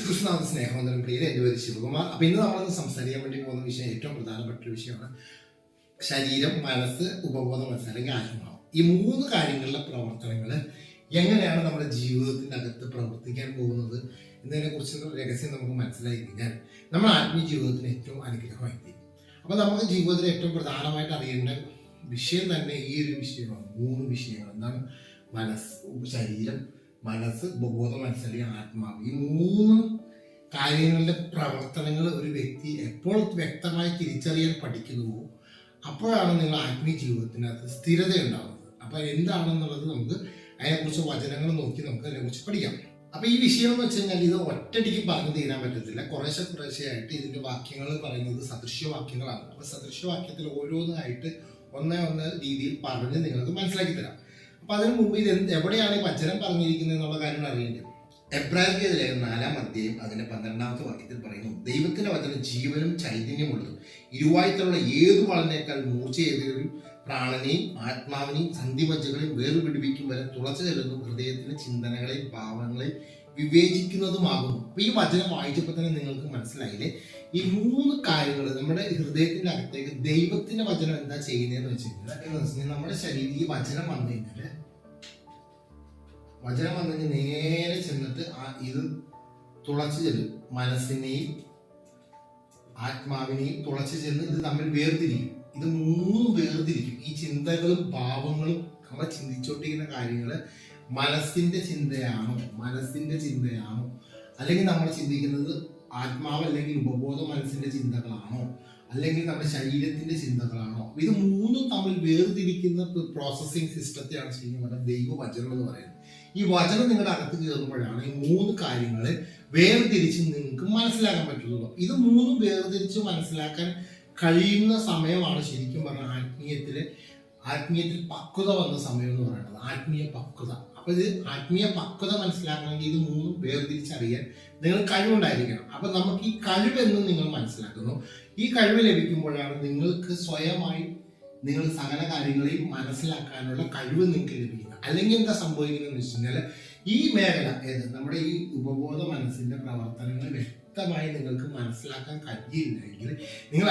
യേശുക്രിസ്തുനാഥ സ്നേഹവന്ദനം പ്രിയരെ, എൻ്റെ പേര് ശിവകുമാർ. അപ്പോൾ ഇന്ന് നമ്മളൊന്ന് സംസാരിക്കാൻ വേണ്ടി പോകുന്ന വിഷയം ഏറ്റവും പ്രധാനപ്പെട്ട ഒരു വിഷയമാണ് ശരീരം, മനസ്സ്, ഉപബോധ മനസ്സ് അല്ലെങ്കിൽ ആത്മാവ്. ഈ മൂന്ന് കാര്യങ്ങളിലെ പ്രവർത്തനങ്ങൾ എങ്ങനെയാണ് നമ്മുടെ ജീവിതത്തിൻ്റെ അകത്ത് പ്രവർത്തിക്കാൻ പോകുന്നത് എന്നതിനെ കുറിച്ചുള്ള രഹസ്യം നമുക്ക് മനസ്സിലായി കഴിഞ്ഞാൽ നമ്മുടെ ആത്മീയ ജീവിതത്തിന് ഏറ്റവും അനുഗ്രഹമായി തീരും. അപ്പോൾ നമുക്ക് ജീവിതത്തിൽ ഏറ്റവും പ്രധാനമായിട്ട് അറിയേണ്ട വിഷയം തന്നെ ഈ ഒരു വിഷയമാണ്. മൂന്ന് വിഷയങ്ങൾ എന്താണ്? ശരീരം, മനസ്സ്, ഉപബോധ മനസ്സ് അല്ലെങ്കിൽ ആത്മാവ്. ഈ മൂന്ന് കാര്യങ്ങളുടെ പ്രവർത്തനങ്ങൾ ഒരു വ്യക്തി എപ്പോൾ വ്യക്തമായി തിരിച്ചറിയാൻ പഠിക്കുന്നുവോ അപ്പോഴാണ് നിങ്ങൾ ആത്മീയ ജീവിതത്തിനകത്ത് സ്ഥിരത ഉണ്ടാകുന്നത്. അപ്പോൾ എന്താണെന്നുള്ളത് നമുക്ക് അതിനെക്കുറിച്ച് വചനങ്ങൾ നോക്കി നമുക്ക് അതിനെക്കുറിച്ച് പഠിക്കാം. അപ്പോൾ ഈ വിഷയം എന്ന് വെച്ച് കഴിഞ്ഞാൽ ഇത് ഒറ്റയടിക്ക് പറഞ്ഞു തീരാൻ പറ്റത്തില്ല. കുറേശ്ശെയായിട്ട് ഇതിൻ്റെ വാക്യങ്ങൾ പറയുന്നത് സദൃശ്യവാക്യങ്ങളാണ്. അപ്പോൾ സദൃശ്യവാക്യത്തിൽ ഓരോന്നായിട്ട് ഒന്നേ രീതിയിൽ പറഞ്ഞ് നിങ്ങൾക്ക് മനസ്സിലാക്കി തരാം. അപ്പൊ അതിനു മുമ്പ് ഇത് എവിടെയാണ് ഈ വചനം പറഞ്ഞിരിക്കുന്നത് എന്നുള്ള കാര്യങ്ങൾ അറിയേണ്ടത്. എബ്രായർക്കെതിരെ 4-ാം അധ്യായം അതിന്റെ 12-ാമത്തെ വാക്യത്തിൽ പറയുന്നു, ദൈവത്തിന്റെ വചനം ജീവനും ചൈതന്യമുള്ളതും ഇരുവായുത്തലുള്ള ഏതു വാളിനേക്കാൾ മൂർച്ചയേറിയൊരു പ്രാണനെയും ആത്മാവിനെയും സന്ധിമജ്ജകളെയും വേർപിടിപ്പിക്കും വരെ തുളച്ചു ചെല്ലുന്നു, ഹൃദയത്തിന്റെ ചിന്തനകളെയും ഭാവങ്ങളെയും വിവേചിക്കുന്നതുമാകുന്നു. അപ്പൊ ഈ വചനം വായിച്ചപ്പോൾ തന്നെ നിങ്ങൾക്ക് മനസ്സിലായില്ലേ, ഈ മൂന്ന് കാര്യങ്ങൾ നമ്മുടെ ഹൃദയത്തിന്റെ അകത്തേക്ക് ദൈവത്തിന്റെ വചനം എന്താ ചെയ്യുന്നതെന്ന് വെച്ച് കഴിഞ്ഞാൽ നമ്മുടെ ശരീരം ഈ വചനം വന്നു കഴിഞ്ഞാൽ നേരെ ചെന്നിട്ട് ഇത് തുളച്ചു ചെല്ലും, മനസ്സിനെയും ആത്മാവിനെയും തുളച്ചു ചെന്ന് ഇത് തമ്മിൽ വേർതിരിക്കും. ഇത് മൂന്നും വേർതിരിക്കും. ഈ ചിന്തകളും ഭാവങ്ങളും നമ്മൾ ചിന്തിച്ചോണ്ടിരിക്കുന്ന കാര്യങ്ങൾ മനസ്സിന്റെ ചിന്തയാണോ അല്ലെങ്കിൽ നമ്മൾ ചിന്തിക്കുന്നത് ആത്മാവ് അല്ലെങ്കിൽ ഉപബോധ മനസ്സിന്റെ ചിന്തകളാണോ അല്ലെങ്കിൽ നമ്മുടെ ശരീരത്തിന്റെ ചിന്തകളാണോ? ഇത് മൂന്നും തമ്മിൽ വേർതിരിക്കുന്ന പ്രോസസ്സിംഗ് സിസ്റ്റത്തെയാണ് ശരിക്കും പറഞ്ഞാൽ ദൈവവചനം എന്ന് പറയുന്നത്. ഈ വചനം നിങ്ങളുടെ അകത്ത് കയറുമ്പോഴാണ് ഈ മൂന്ന് കാര്യങ്ങളെ വേർതിരിച്ച് നിങ്ങൾക്ക് മനസ്സിലാക്കാൻ പറ്റുള്ളൂ. ഇത് മൂന്നും വേർതിരിച്ച് മനസ്സിലാക്കാൻ കഴിയുന്ന സമയമാണ് ശരിക്കും പറഞ്ഞാൽ ആത്മീയത്തിൽ പക്വത വന്ന സമയം എന്ന് പറയുന്നത്. ആത്മീയ പക്വത. അപ്പൊ ഇത് ആത്മീയ പക്വത മനസ്സിലാക്കണമെങ്കിൽ ഇത് മൂന്നും വേർതിരിച്ചറിയാൻ നിങ്ങൾ കഴിവുണ്ടായിരിക്കണം. അപ്പൊ നമുക്ക് ഈ കഴിവെന്ന് നിങ്ങൾ മനസ്സിലാക്കുന്നു. ഈ കഴിവ് ലഭിക്കുമ്പോഴാണ് നിങ്ങൾക്ക് സ്വയമായി നിങ്ങൾ സകല കാര്യങ്ങളെയും മനസ്സിലാക്കാനുള്ള കഴിവ് നിങ്ങൾക്ക് ലഭിക്കുന്നത്. അല്ലെങ്കിൽ എന്താ സംഭവിക്കുന്നതെന്ന് വെച്ച് കഴിഞ്ഞാൽ ഈ മേഖല നമ്മുടെ ഈ ഉപബോധ മനസ്സിന്റെ പ്രവർത്തനങ്ങൾ വ്യക്തമായി നിങ്ങൾക്ക് മനസ്സിലാക്കാൻ കഴിയില്ലെങ്കിൽ നിങ്ങൾ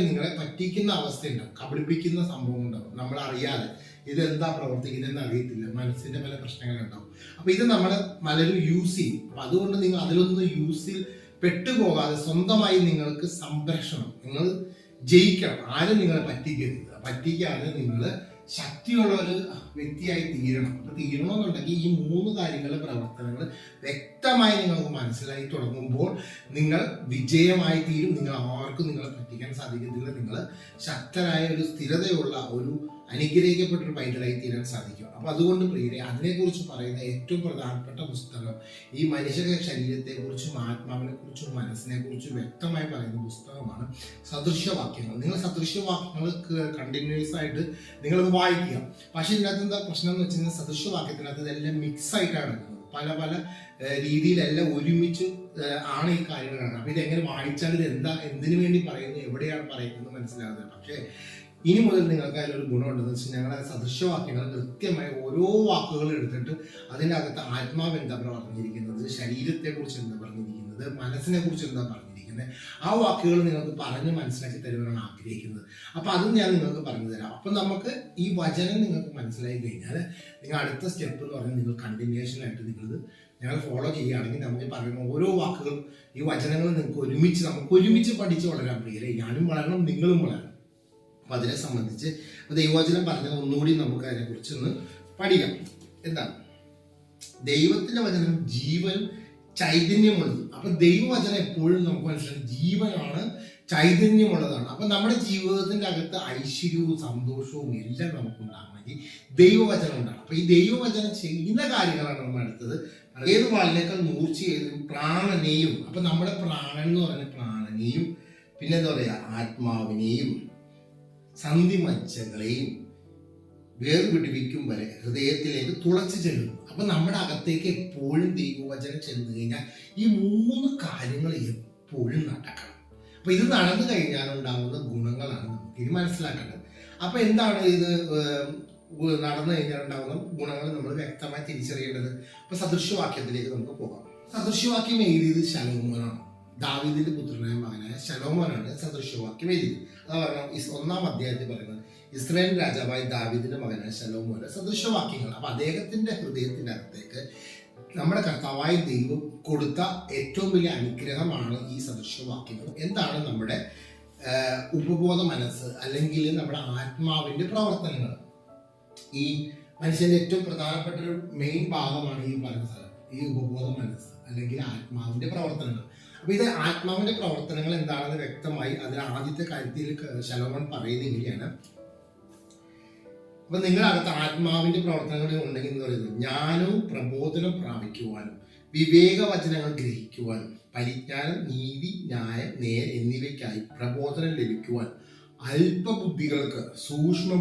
നിങ്ങളെ പറ്റിക്കുന്ന അവസ്ഥയുണ്ടാവും, കബളിപ്പിക്കുന്ന സംഭവം ഉണ്ടാവും. നമ്മൾ അറിയാതെ ഇതെന്താ പ്രവർത്തിക്കുന്നതെന്ന് അറിയത്തില്ല, മനസ്സിന്റെ പല പ്രശ്നങ്ങളുണ്ടാവും. അപ്പൊ ഇത് നമ്മൾ പലരും യൂസ് ചെയ്യും. അപ്പൊ അതുകൊണ്ട് നിങ്ങൾ അതിലൊന്നും യൂസിൽ പെട്ടുപോകാതെ സ്വന്തമായി നിങ്ങൾക്ക് സംരക്ഷണം, നിങ്ങൾ ജയിക്കണം. ആരും നിങ്ങളെ പറ്റിക്കാതെ നിങ്ങൾ ശക്തിയുള്ള ഒരു വ്യക്തിയായി തീരണം. അപ്പൊ തീരണമെന്നുണ്ടെങ്കിൽ ഈ മൂന്ന് കാര്യങ്ങളുടെ പ്രവർത്തനങ്ങൾ വ്യക്തമായി നിങ്ങൾക്ക് മനസ്സിലായി തുടങ്ങുമ്പോൾ നിങ്ങൾ വിജയമായി തീരും. നിങ്ങൾ ആർക്കും നിങ്ങളെ പറ്റിക്കാൻ സാധിക്കത്തില്ല. നിങ്ങൾ ശക്തരായ ഒരു സ്ഥിരതയുള്ള ഒരു അനുഗ്രഹിക്കപ്പെട്ടൊരു പൈതലായി തീരാൻ സാധിക്കും. അപ്പൊ അതുകൊണ്ട് പ്രിയരെ, അതിനെക്കുറിച്ച് പറയുന്ന ഏറ്റവും പ്രധാനപ്പെട്ട പുസ്തകം ഈ മനുഷ്യ ശരീരത്തെക്കുറിച്ചും ആത്മാവിനെ കുറിച്ചും മനസ്സിനെ കുറിച്ചും വ്യക്തമായി പറയുന്ന പുസ്തകമാണ് സദൃശ്യവാക്യങ്ങൾ. നിങ്ങൾ സദൃശ്യവാക്യങ്ങൾ കണ്ടിന്യൂസ് ആയിട്ട് നിങ്ങളത് വായിക്കുക. പക്ഷെ ഇതിനകത്ത് എന്താ പ്രശ്നം എന്ന് വെച്ച് കഴിഞ്ഞാൽ സദൃശ്യവാക്യത്തിനകത്ത് ഇതെല്ലാം മിക്സ് ആയിട്ടാണ് എടുക്കുന്നത്. പല രീതിയിലെല്ലാം ഒരുമിച്ച് ആണ് ഈ കാര്യങ്ങളാണ്. അപ്പൊ ഇതെങ്ങനെ വായിച്ചാൽ ഇത് എന്തിനു വേണ്ടി പറയുന്നു, എവിടെയാണ് പറയുന്നത് മനസ്സിലാകുന്നത്. പക്ഷേ ഇനി മുതൽ നിങ്ങൾക്ക് അതിലൊരു ഗുണമുണ്ടെന്ന് വെച്ചാൽ ഞങ്ങൾ സദൃശ്യവാക്യങ്ങൾ കൃത്യമായി ഓരോ വാക്കുകൾ എടുത്തിട്ട് അതിൻ്റെ അകത്ത് ആത്മാവ് എന്താ പറഞ്ഞിരിക്കുന്നത്, ശരീരത്തെ കുറിച്ച് എന്താ പറഞ്ഞിരിക്കുന്നത്, മനസ്സിനെ കുറിച്ച് എന്താ പറഞ്ഞിരിക്കുന്നത്, ആ വാക്കുകൾ നിങ്ങൾക്ക് പറഞ്ഞ് മനസ്സിലാക്കി തരുവാനാണ് ആഗ്രഹിക്കുന്നത്. അപ്പൊ അതും ഞാൻ നിങ്ങൾക്ക് പറഞ്ഞു തരാം. അപ്പൊ നമുക്ക് ഈ വചനം നിങ്ങൾക്ക് മനസ്സിലായി കഴിഞ്ഞാൽ നിങ്ങൾ അടുത്ത സ്റ്റെപ്പ് എന്ന് പറഞ്ഞാൽ നിങ്ങൾ കണ്ടിന്യൂഷൻ ആയിട്ട് നിങ്ങളിത് ഞങ്ങൾ ഫോളോ ചെയ്യുകയാണെങ്കിൽ നമുക്ക് പറയുന്ന ഓരോ വാക്കുകളും ഈ വചനങ്ങൾ നമുക്ക് ഒരുമിച്ച് പഠിച്ച് വളരാൻ പ്രിയരെ. ഞാനും വളരണം, നിങ്ങളും വളരണം. അപ്പൊ അതിനെ സംബന്ധിച്ച് ദൈവവചനം പറഞ്ഞത് ഒന്നുകൂടി നമുക്ക് അതിനെക്കുറിച്ച് ഒന്ന് പഠിക്കാം. എന്താണ്? ദൈവത്തിന്റെ വചനം ജീവനും ചൈതന്യമുള്ളത്. അപ്പൊ ദൈവവചനം എപ്പോഴും നമുക്ക് മനസ്സിലാക്കും ജീവനാണ്, ചൈതന്യമുള്ളതാണ്. അപ്പൊ നമ്മുടെ ജീവിതത്തിന്റെ അകത്ത് ഐശ്വര്യവും സന്തോഷവും എല്ലാം നമുക്കുണ്ടാകണമെങ്കിൽ ദൈവവചനം ഉണ്ടാകും. അപ്പൊ ഈ ദൈവവചനം ചെയ്യുന്ന കാര്യങ്ങളാണ് നമ്മൾ അടുത്തത്. ഏത് വാളിനേക്കാൾ മൂർച്ചയേതും പ്രാണനെയും, അപ്പൊ നമ്മുടെ പ്രാണൻ എന്ന് പറഞ്ഞ പ്രാണനെയും പിന്നെ എന്താ പറയാ ആത്മാവിനെയും സന്ധിമജ്ജകളെയും വേർപിടിപ്പിക്കും വരെ ഹൃദയത്തിലേക്ക് തുളച്ചു ചെല്ലുന്നു. അപ്പൊ നമ്മുടെ അകത്തേക്ക് എപ്പോഴും ദൈവവചനം ചെന്ന് കഴിഞ്ഞാൽ ഈ മൂന്ന് കാര്യങ്ങൾ എപ്പോഴും നടക്കണം. അപ്പൊ ഇത് നടന്നു കഴിഞ്ഞാൽ ഉണ്ടാകുന്ന ഗുണങ്ങളാണ് നമുക്ക് ഇത് മനസ്സിലാക്കേണ്ടത്. അപ്പൊ എന്താണ് ഇത് നടന്നു കഴിഞ്ഞാൽ ഉണ്ടാകുന്ന ഗുണങ്ങൾ നമ്മൾ വ്യക്തമായി തിരിച്ചറിയേണ്ടത്? അപ്പൊ സദൃശ്യവാക്യത്തിലേക്ക് നമുക്ക് പോകാം. സദൃശ്യവാക്യം എഴുതിയത് ശലോമോനാണ്. ദാവീദിന്റെ പുത്രനായ മകനായ ശലോമോനാണ് സദൃശ്യവാക്യം എഴുതിയത്. അതാ പറഞ്ഞ 1-ാം അധ്യായത്തിൽ പറയുന്നത് ഇസ്രായേൽ രാജാവായ ദാവീദിന്റെ മകനായ ശലോമോന്റെ സദൃശ്യവാക്യങ്ങൾ. അപ്പൊ അദ്ദേഹത്തിന്റെ ഹൃദയത്തിന്റെ അകത്തേക്ക് നമ്മുടെ കർത്താവായ ദൈവം കൊടുത്ത ഏറ്റവും വലിയ അനുഗ്രഹമാണ് ഈ സദൃശ്യവാക്യങ്ങൾ. എന്താണ് നമ്മുടെ ഉപബോധ മനസ്സ് അല്ലെങ്കിൽ നമ്മുടെ ആത്മാവിന്റെ പ്രവർത്തനങ്ങൾ. ഈ മനുഷ്യന്റെ ഏറ്റവും പ്രധാനപ്പെട്ട ഒരു മെയിൻ ഭാഗമാണ് ഈ പറഞ്ഞ സ്ഥലം, ഈ ഉപബോധ മനസ്സ് അല്ലെങ്കിൽ ആത്മാവിന്റെ പ്രവർത്തനങ്ങൾ. അപ്പൊ ഇത് ആത്മാവിന്റെ പ്രവർത്തനങ്ങൾ എന്താണെന്ന് വ്യക്തമായി അതിൽ ആദ്യത്തെ കാര്യത്തിൽ ശലോമോൻ പറയുന്നത് ഇങ്ങനെയാണ്. അപ്പൊ നിങ്ങളകത്ത് ആത്മാവിന്റെ പ്രവർത്തനങ്ങൾ ഉണ്ടെങ്കിൽ എന്ന് പറയുന്നത് ജ്ഞാനവും പ്രബോധനം പ്രാപിക്കുവാനും വിവേകവചനങ്ങൾ ഗ്രഹിക്കുവാനും പരിജ്ഞാനം, നീതി, ന്യായം, നേര് എന്നിവയ്ക്കായി പ്രബോധനം ലഭിക്കുവാൻ അല്പബുദ്ധികൾക്ക് സൂക്ഷ്മ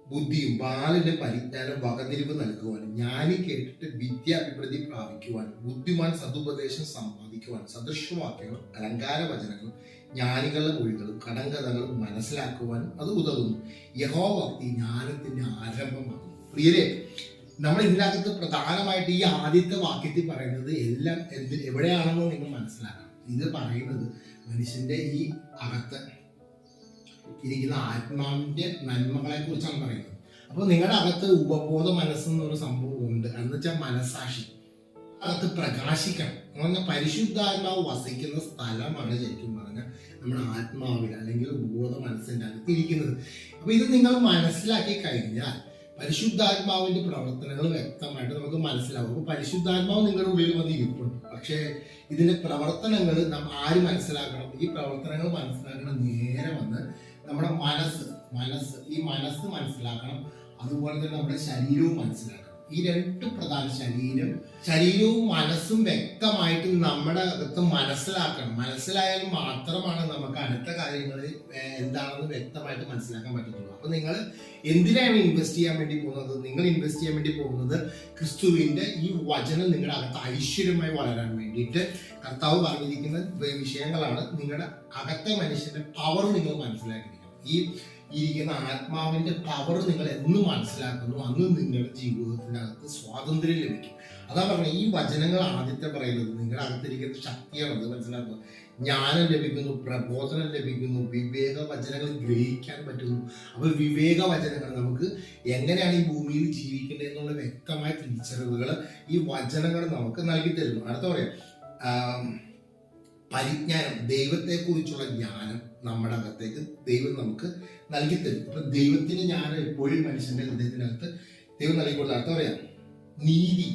ബുദ്ധിയും ബാലന്റെ പരിജ്ഞാനം വകതിരിവ് നൽകുവാൻ ജ്ഞാനി കേട്ടിട്ട് വിദ്യാഭിവൃദ്ധി പ്രാപിക്കുവാൻ ബുദ്ധിമാൻ സതുപദേശം സമ്പാദിക്കുവാൻ സദൃശ്യവാക്യങ്ങളും അലങ്കാര വചനങ്ങളും ജ്ഞാനികളുടെ മൊഴികളും കടങ്കഥകളും മനസ്സിലാക്കുവാനും അത് ഉതകുന്നു. യഹോഭക്തി ജ്ഞാനത്തിന്റെ ആരംഭമാകുന്നു. പ്രിയരെ, നമ്മൾ ഇതിനകത്ത് പ്രധാനമായിട്ട് ഈ ആദ്യത്തെ വാക്യത്തിൽ പറയുന്നത് എല്ലാം എവിടെയാണെന്ന് നിങ്ങൾ മനസ്സിലാക്കണം. ഇത് പറയുന്നത് മനുഷ്യന്റെ ഈ അകത്ത് ഇരിക്കുന്ന ആത്മാവിന്റെ നന്മകളെ കുറിച്ചാണ് പറയുന്നത്. അപ്പൊ നിങ്ങളുടെ അകത്ത് ഉപബോധ മനസ്സെന്നൊരു സംഭവം ഉണ്ട്. എന്ന് വെച്ചാൽ മനസാക്ഷി അകത്ത് പ്രകാശിക്കണം. അങ്ങനെ പരിശുദ്ധാത്മാവ് വസിക്കുന്ന സ്ഥലമാണ് ശരിക്കും പറഞ്ഞാൽ നമ്മുടെ ആത്മാവിൽ അല്ലെങ്കിൽ ഉപബോധ മനസ്സിന്റെ അകത്ത് ഇരിക്കുന്നത്. അപ്പൊ ഇത് നിങ്ങൾ മനസ്സിലാക്കി കഴിഞ്ഞാൽ പരിശുദ്ധാത്മാവിന്റെ പ്രവർത്തനങ്ങൾ വ്യക്തമായിട്ട് നമുക്ക് മനസ്സിലാവും. അപ്പൊ പരിശുദ്ധാത്മാവ് നിങ്ങളുടെ ഉള്ളിൽ വന്ന് ഇരിപ്പുണ്ട്. പക്ഷേ ഇതിന്റെ പ്രവർത്തനങ്ങൾ ആര് മനസ്സിലാക്കണം? ഈ പ്രവർത്തനങ്ങൾ മനസ്സിലാക്കണം നേരെ വന്ന് നമ്മുടെ മനസ്സ് ഈ മനസ്സ് മനസ്സിലാക്കണം. അതുപോലെ തന്നെ നമ്മുടെ ശരീരവും മനസ്സിലാക്കണം. ഈ രണ്ട് പ്രധാന ശരീരവും മനസ്സും വ്യക്തമായിട്ട് നമ്മുടെ അകത്ത് മനസ്സിലാക്കണം. മനസ്സിലായാൽ മാത്രമാണ് നമുക്ക് അടുത്ത കാര്യങ്ങൾ എന്താണെന്ന് വ്യക്തമായിട്ട് മനസ്സിലാക്കാൻ പറ്റത്തുള്ളൂ. അപ്പൊ നിങ്ങൾ എന്തിനാണ് ഇൻവെസ്റ്റ് ചെയ്യാൻ വേണ്ടി പോകുന്നത്? നിങ്ങൾ ഇൻവെസ്റ്റ് ചെയ്യാൻ വേണ്ടി പോകുന്നത് ക്രിസ്തുവിന്റെ ഈ വചനം നിങ്ങളുടെ അകത്ത് ഐശ്വര്യമായി വളരാൻ വേണ്ടിയിട്ട് കർത്താവ് പറഞ്ഞിരിക്കുന്ന വിഷയങ്ങളാണ്. നിങ്ങളുടെ അകത്തെ മനുഷ്യന്റെ പവർ നിങ്ങൾ മനസ്സിലാക്കിയിരിക്കണം. ഈ ഇരിക്കുന്ന ആത്മാവിന്റെ പവർ നിങ്ങൾ എന്ന് മനസ്സിലാക്കുന്നു അന്ന് നിങ്ങളുടെ ജീവിതത്തിനകത്ത് സ്വാതന്ത്ര്യം ലഭിക്കും. അതാ പറഞ്ഞ ഈ വചനങ്ങൾ ആദ്യത്തെ പറയുന്നത് നിങ്ങളുടെ അകത്തിരിക്കുന്ന ശക്തിയാണ്. അത് മനസ്സിലാക്കുക. ജ്ഞാനം ലഭിക്കുന്നു, പ്രബോധനം ലഭിക്കുന്നു, വിവേക വചനങ്ങൾ ഗ്രഹിക്കാൻ പറ്റുന്നു. അപ്പൊ വിവേക വചനങ്ങൾ നമുക്ക് എങ്ങനെയാണ് ഈ ഭൂമിയിൽ ജീവിക്കേണ്ടത് എന്നുള്ള വ്യക്തമായ തിരിച്ചറിവുകൾ ഈ വചനങ്ങൾ നമുക്ക് നൽകി തരുന്നു. അടുത്ത പറയാം പരിജ്ഞാനം, ദൈവത്തെക്കുറിച്ചുള്ള ജ്ഞാനം നമ്മുടെ അകത്തേക്ക് ദൈവം നമുക്ക് നൽകി തരും. അപ്പൊ ദൈവത്തിന്റെ ജ്ഞാനം എപ്പോഴും മനുഷ്യന്റെ ഹൃദയത്തിനകത്ത് ദൈവം നൽകി കൊടുത്ത. അടുത്ത പറയാം നീതി,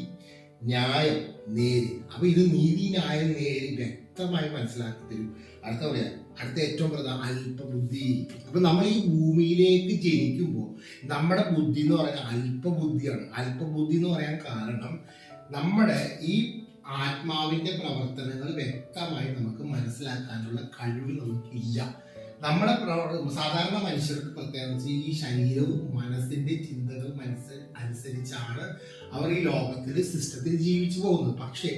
ന്യായം, നേര്. അപ്പൊ ഇത് നീതി, ന്യായം, നേര് വ്യക്തമായി മനസ്സിലാക്കി തരും. അടുത്ത പറയാം അടുത്ത ഏറ്റവും പ്രധാന അല്പബുദ്ധി. അപ്പൊ നമ്മൾ ഈ ഭൂമിയിലേക്ക് ജനിക്കുമ്പോൾ നമ്മുടെ ബുദ്ധി എന്ന് പറഞ്ഞാൽ അല്പബുദ്ധിയാണ്. അല്പബുദ്ധി എന്ന് പറയാൻ കാരണം നമ്മുടെ ഈ ആത്മാവിന്റെ പ്രവർത്തനങ്ങൾ വ്യക്തമായി നമുക്ക് മനസ്സിലാക്കാനുള്ള കഴിവ് നമുക്കില്ല. നമ്മുടെ സാധാരണ മനുഷ്യർക്ക് പ്രത്യേകിച്ച് ഈ ശരീരവും മനസ്സിന്റെ ചിന്തകൾ അനുസരിച്ചാണ് അവർ ഈ ലോകത്തിൽ സിസ്റ്റത്തിൽ ജീവിച്ചു പോകുന്നത്. പക്ഷേ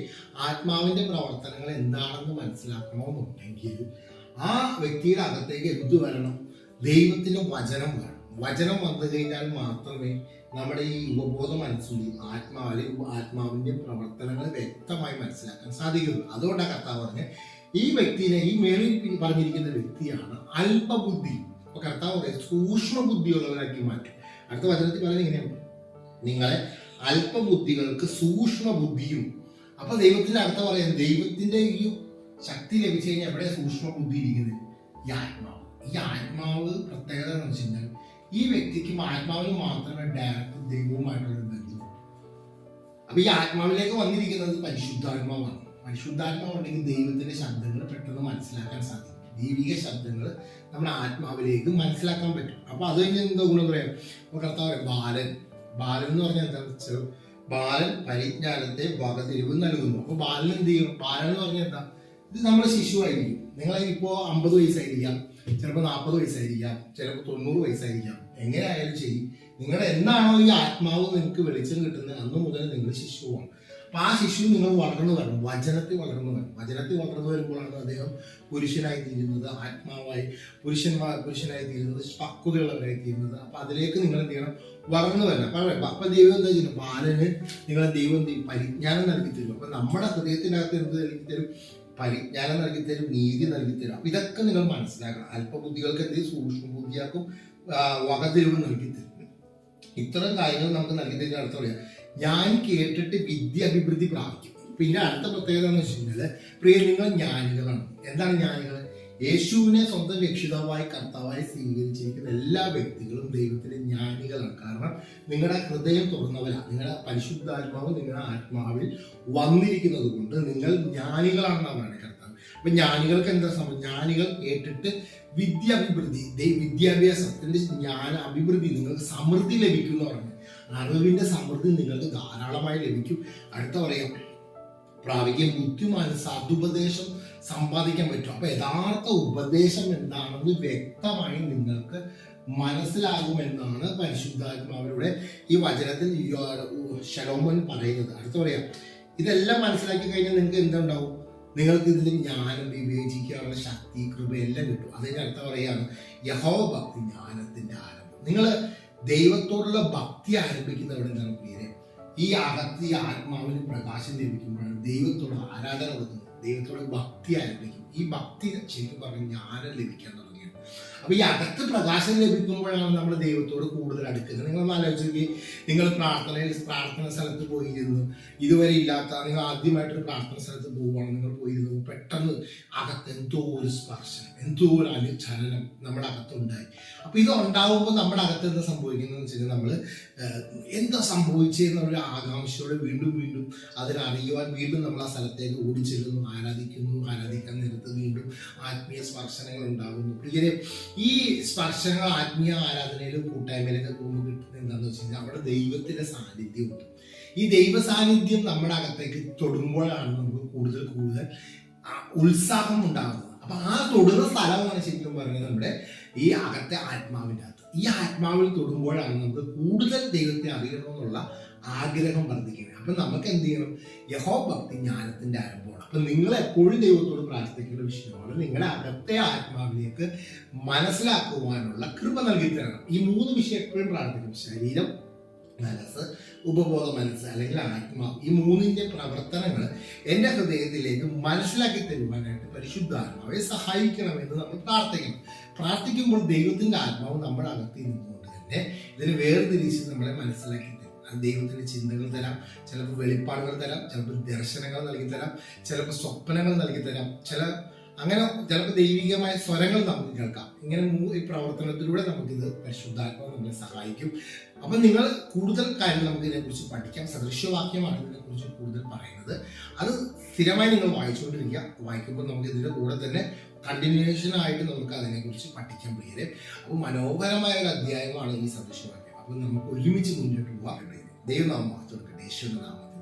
ആത്മാവിന്റെ പ്രവർത്തനങ്ങൾ എന്താണെന്ന് മനസ്സിലാക്കണമെന്നുണ്ടെങ്കിൽ ആ വ്യക്തിയുടെ അകത്തേക്ക് എന്തു വരണം? ദൈവത്തിന്റെ വചനം വേണം. വചനം വന്നു കഴിഞ്ഞാൽ മാത്രമേ നമ്മുടെ ഈ ഉപബോധ മനസ്സിന്റെ ആത്മാവിന്റെ പ്രവർത്തനങ്ങൾ വ്യക്തമായി മനസ്സിലാക്കാൻ സാധിക്കുള്ളൂ. അതുകൊണ്ടാണ് കർത്താവ് പറഞ്ഞ ഈ വ്യക്തിനെ ഈ മേളിൽ പറഞ്ഞിരിക്കുന്ന വ്യക്തിയാണ് അല്പബുദ്ധി. അപ്പൊ കർത്താവ് പറയും സൂക്ഷ്മ ബുദ്ധിയുള്ളവരാക്കി മാറ്റും. അടുത്ത വചനത്തിൽ പറയുന്നത് ഇങ്ങനെയാണ്, നിങ്ങളെ അല്പബുദ്ധികൾക്ക് സൂക്ഷ്മ ബുദ്ധിയും. അപ്പൊ ദൈവത്തിന്റെ അടുത്ത പറയുന്നത് ദൈവത്തിന്റെ ഈ ശക്തി ലഭിച്ചു കഴിഞ്ഞാൽ എവിടെ സൂക്ഷ്മ ബുദ്ധി ഇരിക്കുന്നത്? ഈ ആത്മാവ്. ഈ ആത്മാവ് പ്രത്യേകത എന്ന് വെച്ച് കഴിഞ്ഞാൽ ഈ വ്യക്തിക്ക് ആത്മാവിന് മാത്രമേ ഡയറക്റ്റ് ദൈവവുമായിട്ടുള്ള ബന്ധം. അപ്പൊ ഈ ആത്മാവിലേക്ക് വന്നിരിക്കുന്നത് പരിശുദ്ധാത്മാവാണ്. പരിശുദ്ധാത്മാവ് ഉണ്ടെങ്കിൽ ദൈവത്തിന്റെ ശബ്ദങ്ങൾ പെട്ടെന്ന് മനസ്സിലാക്കാൻ സാധിക്കും. ദൈവിക ശബ്ദങ്ങൾ നമ്മുടെ ആത്മാവിലേക്ക് മനസ്സിലാക്കാൻ പറ്റും. അപ്പൊ അത് കഴിഞ്ഞ് എന്താ ഗുണം പറയാം? അപ്പൊ കർത്താവ് ബാലൻ എന്ന് പറഞ്ഞാൽ എന്താ വെച്ചാൽ ബാലൻ പരിജ്ഞാനത്തെ വകതിരിവ് നൽകുന്നു. അപ്പൊ ബാലൻ എന്ത് ചെയ്യും? ബാലൻ എന്ന് പറഞ്ഞാൽ എന്താ? ഇത് നമ്മുടെ ശിശുവായിരിക്കും. നിങ്ങൾ ഇപ്പോ 50 വയസ്സായിരിക്കാം, ചിലപ്പോൾ 40 വയസ്സായിരിക്കാം, ചിലപ്പോൾ 90 വയസ്സായിരിക്കാം. എങ്ങനെയായാലും ശരി, നിങ്ങളുടെ എന്നാണോ ഈ ആത്മാവ് നിങ്ങൾക്ക് വെളിച്ചം കിട്ടുന്നത് അന്ന് മുതൽ നിങ്ങൾ ശിശുവാണ്. അപ്പൊ ആ ശിശു നിങ്ങൾ വളർന്നു വരണം, വചനത്തിൽ വളർന്നു വരണം. വചനത്തിൽ വളർന്നു വരുമ്പോഴാണ് അദ്ദേഹം പുരുഷനായി തീരുന്നത്, ആത്മാവായി പുരുഷനായി തീരുന്നത്, പക്വതയുള്ളവരായി തീരുന്നത്. അപ്പൊ അതിലേക്ക് നിങ്ങൾ എന്ത് ചെയ്യണം, വളർന്നു വരണം. അപ്പൊ ദൈവം എന്താ ചെയ്യുന്നത്, ബാലന് നിങ്ങളെ ദൈവം പരിജ്ഞാനം നൽകി തരും. അപ്പൊ നമ്മുടെ ഹൃദയത്തിനകത്ത് എന്ത് നൽകി തരും, പരിജ്ഞാനം നൽകി തരും, നീതി നൽകി തരും. അപ്പൊ ഇതൊക്കെ നിങ്ങൾ മനസ്സിലാക്കണം. അല്പബുദ്ധികൾക്ക് എന്ത് സൂക്ഷ്മ ബുദ്ധിയാക്കും വകതിരിവ് നൽകി തരും. ഇത്തരം കാര്യങ്ങൾ നമുക്ക് നൽകി തരുന്ന അടുത്ത പറയാം, ഞാൻ കേട്ടിട്ട് വിദ്യ അഭിവൃദ്ധി പ്രാപിക്കും. പിന്നെ അടുത്ത പ്രത്യേകത എന്ന് വെച്ച് കഴിഞ്ഞാൽ, പ്രിയ നിങ്ങൾ ജ്ഞാനികളാണ്. എന്താണ് ജ്ഞാനികൾ? യേശുവിനെ സ്വന്തം രക്ഷിതാവായി കർത്താവായി സ്വീകരിച്ചിരിക്കുന്ന എല്ലാ വ്യക്തികളും ദൈവത്തിന്റെ ജ്ഞാനികളാണ്. കാരണം നിങ്ങളുടെ ഹൃദയം തുറന്നവരാണ്, നിങ്ങളുടെ പരിശുദ്ധാത്മാവ് നിങ്ങളുടെ ആത്മാവിൽ വന്നിരിക്കുന്നത് കൊണ്ട് നിങ്ങൾ ജ്ഞാനികളാണെന്നാണ് പറയുന്നത് കർത്താവ്. അപ്പൊ ജ്ഞാനികൾക്ക് എന്താ സംഭവം? ജ്ഞാനികൾ കേട്ടിട്ട് വിദ്യ അഭിവൃദ്ധി, വിദ്യാഭ്യാസത്തിന്റെ ജ്ഞാന അഭിവൃദ്ധി, നിങ്ങൾക്ക് സമൃദ്ധി ലഭിക്കും എന്ന് പറഞ്ഞു. അറിവിന്റെ സമൃദ്ധി നിങ്ങൾക്ക് ധാരാളമായി ലഭിക്കും. അടുത്ത പറയാം, പ്രാപിക്കും. ബുദ്ധിമാന് സതുപദേശം സമ്പാദിക്കാൻ പറ്റും. അപ്പൊ യഥാർത്ഥ ഉപദേശം എന്താണെന്ന് വ്യക്തമായി നിങ്ങൾക്ക് മനസ്സിലാകുമെന്നാണ് പരിശുദ്ധാത്മാവിലൂടെ ഈ വചനത്തിൽ ശലോമോൻ പറയുന്നത്. അടുത്ത പറയാം, ഇതെല്ലാം മനസ്സിലാക്കി കഴിഞ്ഞാൽ നിങ്ങൾക്ക് എന്തുണ്ടാവും? നിങ്ങൾക്ക് ഇതിൽ ജ്ഞാനം, വിവേചിക്കാനുള്ള ശക്തി, കൃപ എല്ലാം കിട്ടും. അതിന് അടുത്ത പറയാണ്, യഹോവ ഭക്തി ജ്ഞാനത്തിന്റെ ആരംഭം. നിങ്ങൾ ദൈവത്തോടുള്ള ഭക്തി ആരംഭിക്കുന്ന എവിടെ നിന്നാണ് പ്രിയരെ? ഈ അകത്ത് ഈ ആത്മാവിന് പ്രകാശം ലഭിക്കുമ്പോഴാണ് ദൈവത്തോട് ആരാധന കൊടുക്കുന്നത്, ദൈവത്തോട് ഭക്തി ആരംഭിക്കും. ഈ ഭക്തി ശരിക്കും പറഞ്ഞാൽ ജ്ഞാനം ലഭിക്കാൻ തുടങ്ങിയത്. അപ്പൊ ഈ അകത്ത് പ്രകാശം ലഭിക്കുമ്പോഴാണ് നമ്മൾ ദൈവത്തോട് കൂടുതൽ അടുക്കുന്നത്. നിങ്ങൾ ആലോചിച്ച്, നിങ്ങൾ പ്രാർത്ഥന സ്ഥലത്ത് പോയിരുന്നു, ഇതുവരെ ഇല്ലാത്ത, നിങ്ങൾ ആദ്യമായിട്ടൊരു പ്രാർത്ഥന സ്ഥലത്ത് പോവുകയാണ്, നിങ്ങൾ പോയിരുന്നു, പെട്ടെന്ന് അകത്ത് എന്തോ ഒരു സ്പർശനം, എന്തോ ഒരു അനുചലനം നമ്മുടെ അകത്തുണ്ടായി. അപ്പൊ ഇത് ഉണ്ടാവുമ്പോൾ നമ്മുടെ അകത്ത് എന്താ സംഭവിക്കുന്നത് വെച്ച് കഴിഞ്ഞാൽ, നമ്മൾ എന്താ സംഭവിച്ചെന്നുള്ള ആകാംക്ഷയോടെ വീണ്ടും വീണ്ടും അതിനറിയുവാൻ വീണ്ടും നമ്മൾ ആ സ്ഥലത്തേക്ക് ഓടിച്ചെല്ലുന്നു, ആരാധിക്കാൻ നേരത്ത് വീണ്ടും ആത്മീയ സ്പർശനങ്ങൾ ഉണ്ടാകുന്നു. പ്രിയരെ, ഈ സ്പർശനങ്ങൾ ആത്മീയ ആരാധനയിലും കൂട്ടായ്മയിലൊക്കെ പോകുമ്പോൾ കിട്ടുന്നത് എന്താണെന്ന് വെച്ച് കഴിഞ്ഞാൽ, അവിടെ ദൈവത്തിന്റെ സാന്നിധ്യമുണ്ട്. ഈ ദൈവ സാന്നിധ്യം നമ്മുടെ അകത്തേക്ക് തൊടുമ്പോഴാണ് നമുക്ക് കൂടുതൽ ഉത്സാഹം ഉണ്ടാകുന്നത്. അപ്പൊ ആ തൊടുന്ന സ്ഥലമാണ് ശരിക്കും പറഞ്ഞത് നമ്മുടെ ഈ അകത്തെ ആത്മാവിൻ്റെ അകത്ത്. ഈ ആത്മാവിൽ തൊടുമ്പോഴാണ് നമുക്ക് കൂടുതൽ ദൈവത്തെ അറിയണമെന്നുള്ള ആഗ്രഹം വർദ്ധിക്കുന്നത്. അപ്പൊ നമുക്ക് എന്ത് ചെയ്യണം? യഹോവ ഭക്തി ജ്ഞാനത്തിന്റെ ആരംഭമാണ്. അപ്പൊ നിങ്ങൾ എപ്പോഴും ദൈവത്തോട് പ്രാർത്ഥിക്കേണ്ട വിഷയമാണ് നിങ്ങളുടെ അകത്തെ ആത്മാവിലേക്ക് മനസ്സിലാക്കുവാനുള്ള കൃപ നൽകി തരണം. ഈ 3 വിഷയം എപ്പോഴും പ്രാർത്ഥിക്കും: ശരീരം, മനസ്സ്, ഉപബോധ മനസ്സ് അല്ലെങ്കിൽ ആത്മാവ്. ഈ 3ന്റെ പ്രവർത്തനങ്ങൾ എൻ്റെ ഹൃദയത്തിലേക്ക് മനസ്സിലാക്കി തരുവാനായിട്ട് പരിശുദ്ധാത്മാവെ സഹായിക്കണമെന്ന് നമ്മൾ പ്രാർത്ഥിക്കുമ്പോൾ ദൈവത്തിന്റെ ആത്മാവ് നമ്മുടെ അകത്തിൽ നിന്നുകൊണ്ട് തന്നെ ഇതിന് വേർതിരിച്ച് നമ്മളെ മനസ്സിലാക്കി തരും. ദൈവത്തിന്റെ ചിന്തകൾ തരാം, ചിലപ്പോൾ വെളിപ്പാടുകൾ തരാം, ചിലപ്പോൾ ദർശനങ്ങൾ നൽകി തരാം, ചിലപ്പോൾ സ്വപ്നങ്ങൾ നൽകി തരാം, ചിലപ്പോൾ ദൈവികമായ സ്വരങ്ങൾ നമുക്ക് കേൾക്കാം. ഇങ്ങനെ ഈ പ്രവർത്തനത്തിലൂടെ നമുക്കിത് പരിശുദ്ധാത്മാവ് നമ്മളെ സഹായിക്കും. അപ്പൊ നിങ്ങൾ കൂടുതൽ കാര്യങ്ങൾ നമുക്ക് ഇതിനെക്കുറിച്ച് പഠിക്കാം. സദൃശ്യവാക്യമാണ് ഇതിനെക്കുറിച്ച് കൂടുതൽ പറയുന്നത്. അത് സ്ഥിരമായി നിങ്ങൾ വായിച്ചുകൊണ്ടിരിക്കുക. വായിക്കുമ്പോൾ നമുക്ക് ഇതിന്റെ കൂടെ തന്നെ കണ്ടിന്യൂഷൻ ആയിട്ട് നമുക്ക് അതിനെക്കുറിച്ച് പഠിക്കാൻ പ്രിയരെ. അപ്പോൾ മനോഹരമായ ഒരു അധ്യായമാണ് ഈ സദൃശ്യവാക്യം. അപ്പൊ നമുക്ക് ഒരുമിച്ച് മുന്നോട്ട് പോകാൻ കഴിയും. ദൈവനാമം വാഴ്ത്തപ്പെടട്ടെ. യേശുവിന്റെ നാമത്തിൽ.